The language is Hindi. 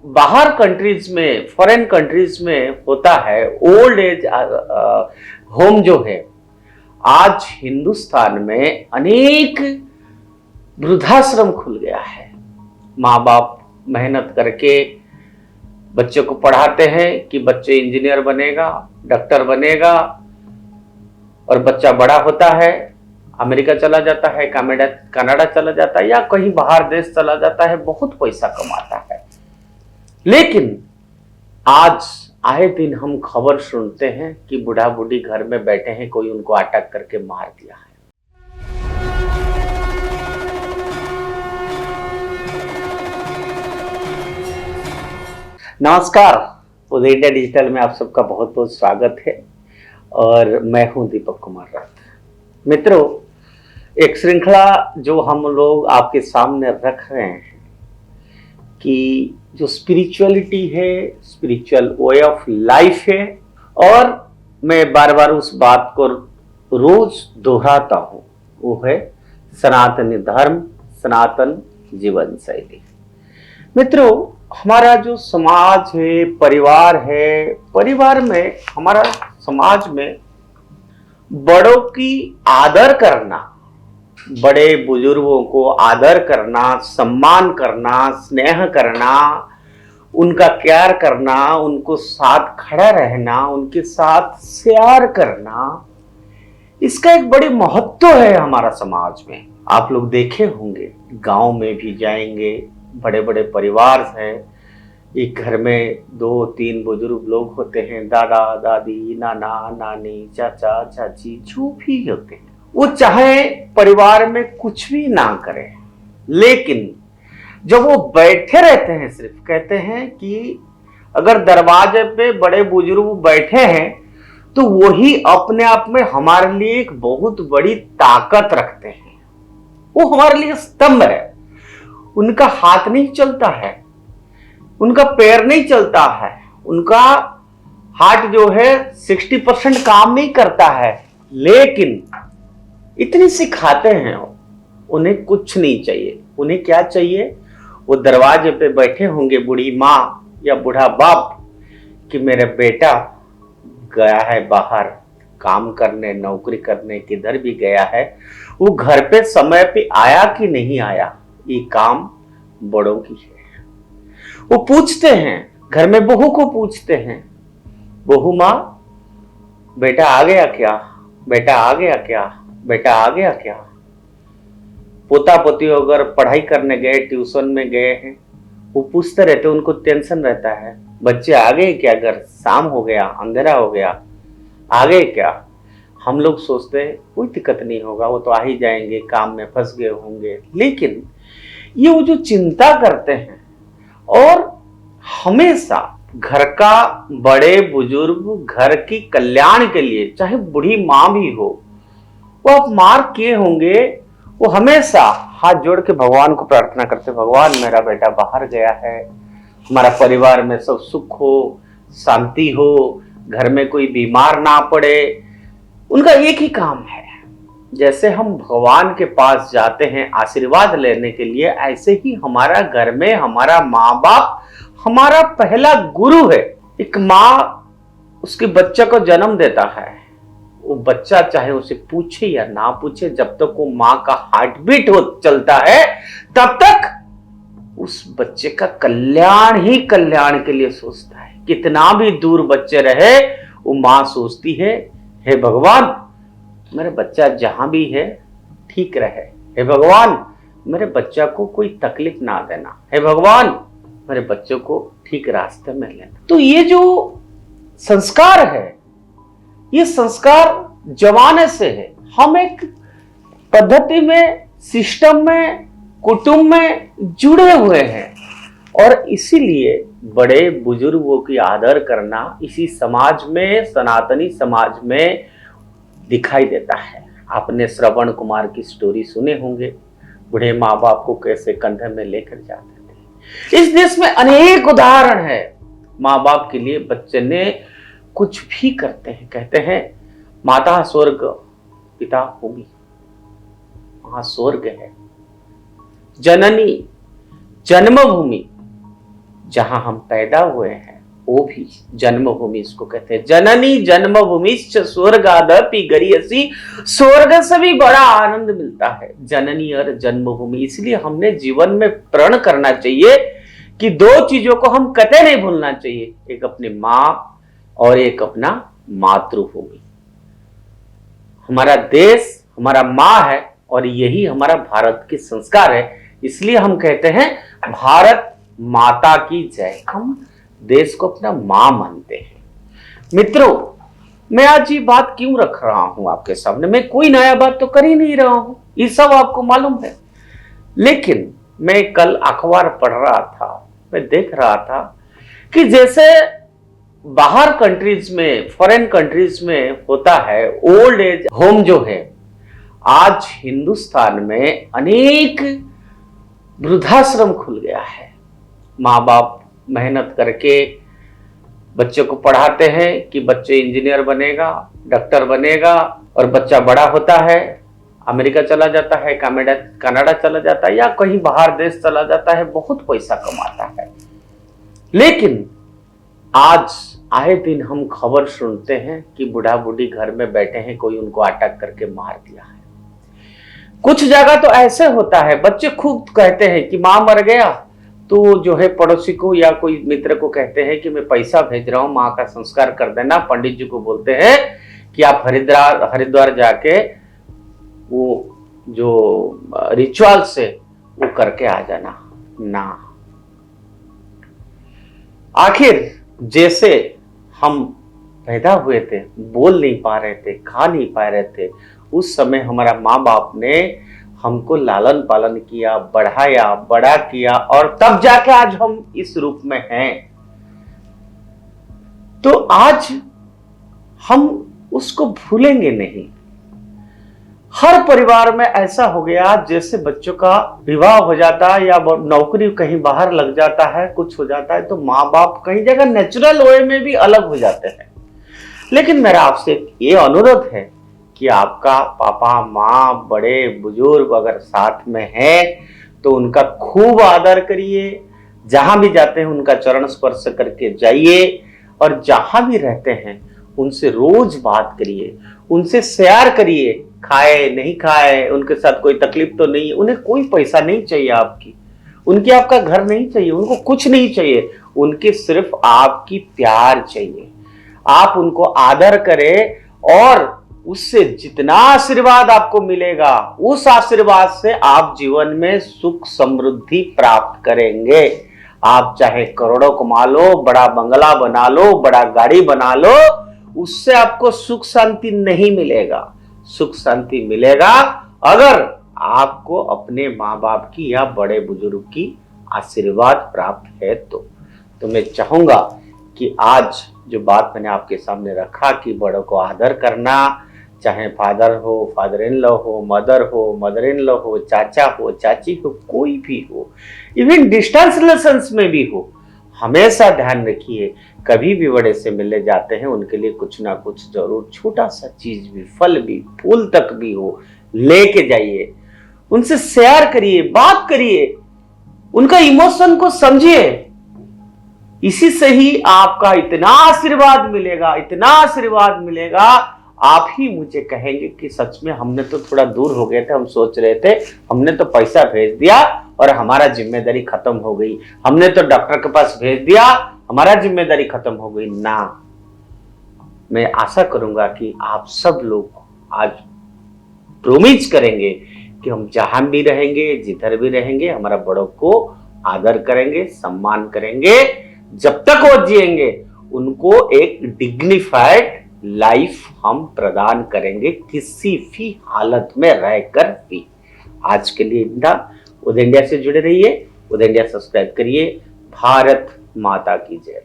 बाहर कंट्रीज में, फॉरेन कंट्रीज में होता है ओल्ड एज होम जो है, आज हिंदुस्तान में अनेक वृद्धाश्रम खुल गया है। माँ बाप मेहनत करके बच्चे को पढ़ाते हैं कि बच्चे इंजीनियर बनेगा, डॉक्टर बनेगा, और बच्चा बड़ा होता है, अमेरिका चला जाता है, कनाडा चला जाता है या कहीं बाहर देश चला जाता है, बहुत पैसा कमाता है। लेकिन आज आए दिन हम खबर सुनते हैं कि बूढ़ा बूढ़ी घर में बैठे हैं, कोई उनको अटैक करके मार दिया है। नमस्कार, उदय इंडिया डिजिटल में आप सबका बहुत बहुत स्वागत है और मैं हूं दीपक कुमार रात। मित्रों, एक श्रृंखला जो हम लोग आपके सामने रख रहे हैं कि जो स्पिरिचुअलिटी है, स्पिरिचुअल वे ऑफ लाइफ है, और मैं बार बार उस बात को रोज दोहराता हूं, वो है सनातनी धर्म, सनातन जीवन शैली। मित्रों, हमारा जो समाज है, परिवार में, हमारा समाज में बड़ों की आदर करना, बड़े बुजुर्गों को आदर करना, सम्मान करना, स्नेह करना, उनका प्यार करना, उनको साथ खड़ा रहना, उनके साथ शेयर करना, इसका एक बड़ी महत्व है हमारा समाज में। आप लोग देखे होंगे, गांव में भी जाएंगे, बड़े बड़े परिवार हैं, एक घर में 2-3 बुजुर्ग लोग होते हैं, दादा दादी, नाना नानी, चाचा चाची, जो भी होते हैं, वो चाहे परिवार में कुछ भी ना करें, लेकिन जब वो बैठे रहते हैं, सिर्फ कहते हैं कि अगर दरवाजे पे बड़े बुजुर्ग बैठे हैं तो वही अपने आप में हमारे लिए एक बहुत बड़ी ताकत रखते हैं। वो हमारे लिए स्तंभ है। उनका हाथ नहीं चलता है, उनका पैर नहीं चलता है, उनका हार्ट जो है 60% काम नहीं करता है, लेकिन इतनी सिखाते हैं। उन्हें कुछ नहीं चाहिए। उन्हें क्या चाहिए? वो दरवाजे पे बैठे होंगे बूढ़ी माँ या बूढ़ा बाप कि मेरा बेटा गया है बाहर काम करने, नौकरी करने, किधर भी गया है, वो घर पे समय पे आया कि नहीं आया, ये काम बड़ों की है। वो पूछते हैं, घर में बहू को पूछते हैं, बहू माँ बेटा आ गया क्या, बेटा आ गया क्या, बेटा आ गया क्या। पोता पोती अगर पढ़ाई करने गए, ट्यूशन में गए हैं, वो पूछते रहते, उनको टेंशन रहता है, बच्चे आ गए क्या, घर शाम हो गया, अंधेरा हो गया, आ गए क्या। हम लोग सोचते हैं कोई दिक्कत नहीं होगा, वो तो आ ही जाएंगे, काम में फंस गए होंगे। लेकिन ये वो जो चिंता करते हैं, और हमेशा घर का बड़े बुजुर्ग घर की कल्याण के लिए, चाहे बूढ़ी माँ भी हो, वो आप मार किए होंगे, वो हमेशा हाथ जोड़ के भगवान को प्रार्थना करते, भगवान मेरा बेटा बाहर गया है, हमारा परिवार में सब सुख हो, शांति हो, घर में कोई बीमार ना पड़े। उनका एक ही काम है। जैसे हम भगवान के पास जाते हैं आशीर्वाद लेने के लिए, ऐसे ही हमारा घर में हमारा माँ बाप हमारा पहला गुरु है। एक माँ उसके बच्चे को जन्म देता है, वो बच्चा चाहे उसे पूछे या ना पूछे, जब तक वो माँ का हार्ट बीट हो चलता है, तब तक उस बच्चे का कल्याण ही कल्याण के लिए सोचता है। कितना भी दूर बच्चे रहे, वो माँ सोचती है, हे भगवान मेरे बच्चा जहां भी है ठीक रहे, हे भगवान मेरे बच्चा को कोई तकलीफ ना देना, हे भगवान मेरे बच्चों को ठीक रास्ते में लेना। तो ये जो संस्कार है, ये संस्कार जमाने से है। हम एक पद्धति में, सिस्टम में, कुटुंब में जुड़े हुए हैं, और इसीलिए बड़े बुजुर्गों की आदर करना इसी समाज में, सनातनी समाज में दिखाई देता है। आपने श्रवण कुमार की स्टोरी सुने होंगे, बूढ़े माँ बाप को कैसे कंधे में लेकर जाते थे। इस देश में अनेक उदाहरण है। माँ बाप के लिए बच्चे ने कुछ भी करते हैं, कहते हैं माता स्वर्ग पिता भूमि, वहां स्वर्ग है, जननी जन्मभूमि, जहां हम पैदा हुए हैं वो भी जन्मभूमि इसको कहते हैं। जननी जन्मभूमिश्च स्वर्गादपि गरीयसी, स्वर्ग से भी बड़ा आनंद मिलता है जननी और जन्मभूमि। इसलिए हमने जीवन में प्रण करना चाहिए कि दो चीजों को हम कतई नहीं भूलना चाहिए, एक अपनी मां और एक अपना मातृभूमि। हमारा देश हमारा मां है और यही हमारा भारत की संस्कार है। इसलिए हम कहते हैं भारत माता की जय। हम देश को अपना मां मानते हैं। मित्रों, मैं आज ये बात क्यों रख रहा हूं आपके सामने? मैं कोई नया बात तो कर ही नहीं रहा हूं, ये सब आपको मालूम है। लेकिन मैं कल अखबार पढ़ रहा था, मैं देख रहा था कि जैसे बाहर कंट्रीज में, फॉरेन कंट्रीज में होता है ओल्ड एज होम जो है, आज हिंदुस्तान में अनेक वृद्धाश्रम खुल गया है। माँ बाप मेहनत करके बच्चे को पढ़ाते हैं कि बच्चे इंजीनियर बनेगा, डॉक्टर बनेगा, और बच्चा बड़ा होता है, अमेरिका चला जाता है, कनाडा चला जाता है या कहीं बाहर देश चला जाता है, बहुत पैसा कमाता है। लेकिन आज आए दिन हम खबर सुनते हैं कि बूढ़ा बूढ़ी घर में बैठे हैं, कोई उनको अटैक करके मार दिया है। कुछ जगह तो ऐसे होता है, बच्चे खुद कहते हैं कि माँ मर गया, तो जो है पड़ोसी को या कोई मित्र को कहते हैं कि मैं पैसा भेज रहा हूं, माँ का संस्कार कर देना। पंडित जी को बोलते हैं कि आप हरिद्वार जाके वो जो रिचुअल से वो करके आ जाना ना। आखिर जैसे हम पैदा हुए थे, बोल नहीं पा रहे थे, खा नहीं पा रहे थे, उस समय हमारा माँ बाप ने हमको लालन पालन किया, बढ़ाया, बड़ा किया, और तब जाके आज हम इस रूप में हैं। तो आज हम उसको भूलेंगे नहीं। हर परिवार में ऐसा हो गया जैसे बच्चों का विवाह हो जाता है या नौकरी कहीं बाहर लग जाता है, कुछ हो जाता है, तो माँ बाप कहीं जगह नेचुरल वे में भी अलग हो जाते हैं। लेकिन मेरा आपसे ये अनुरोध है कि आपका पापा माँ बड़े बुजुर्ग अगर साथ में है तो उनका खूब आदर करिए, जहां भी जाते हैं उनका चरण स्पर्श करके जाइए, और जहां भी रहते हैं उनसे रोज बात करिए, उनसे शेयर करिए, खाए नहीं खाए, उनके साथ कोई तकलीफ तो नहीं, उन्हें कोई पैसा नहीं चाहिए आपकी, उनकी आपका घर नहीं चाहिए, उनको कुछ नहीं चाहिए, उनके सिर्फ आपकी प्यार चाहिए। आप उनको आदर करें और उससे जितना आशीर्वाद आपको मिलेगा उस आशीर्वाद से आप जीवन में सुख समृद्धि प्राप्त करेंगे। आप चाहे करोड़ों कमा लो, बड़ा बंगला बना लो, बड़ा गाड़ी बना लो, उससे आपको सुख शांति नहीं मिलेगा। सुख शांति मिलेगा अगर आपको अपने माँ बाप की या बड़े बुजुर्ग की आशीर्वाद प्राप्त है तो मैं चाहूंगा कि आज जो बात मैंने आपके सामने रखा कि बड़ों को आदर करना, चाहे फादर हो, फादर इन लॉ हो, मदर इन लॉ हो, चाचा हो, चाची हो, कोई भी हो, इवन डिस्टेंस रिलेशंस में भी हो, हमेशा ध्यान रखिए कभी भी बड़े से मिलने जाते हैं उनके लिए कुछ ना कुछ जरूर छोटा सा चीज भी, फल भी, फूल तक भी हो, लेके जाइए, उनसे शेयर करिए, बात करिए, उनका इमोशन को समझिए। इसी से ही आपका इतना आशीर्वाद मिलेगा, इतना आशीर्वाद मिलेगा, आप ही मुझे कहेंगे कि सच में हमने तो थोड़ा दूर हो गए थे, हम सोच रहे थे, हमने तो पैसा भेज दिया और हमारा जिम्मेदारी खत्म हो गई, हमने तो डॉक्टर के पास भेज दिया, हमारा जिम्मेदारी खत्म हो गई ना। मैं आशा करूंगा कि आप सब लोग आज प्रोमिस करेंगे कि हम जहां भी रहेंगे, जिधर भी रहेंगे, हमारा बड़ों को आदर करेंगे, सम्मान करेंगे, जब तक वो जिएंगे उनको एक डिग्निफाइड लाइफ हम प्रदान करेंगे, किसी भी हालत में रहकर भी। आज के लिए इतना। उदय इंडिया से जुड़े रहिए, उदय इंडिया सब्सक्राइब करिए। भारत माता की जय।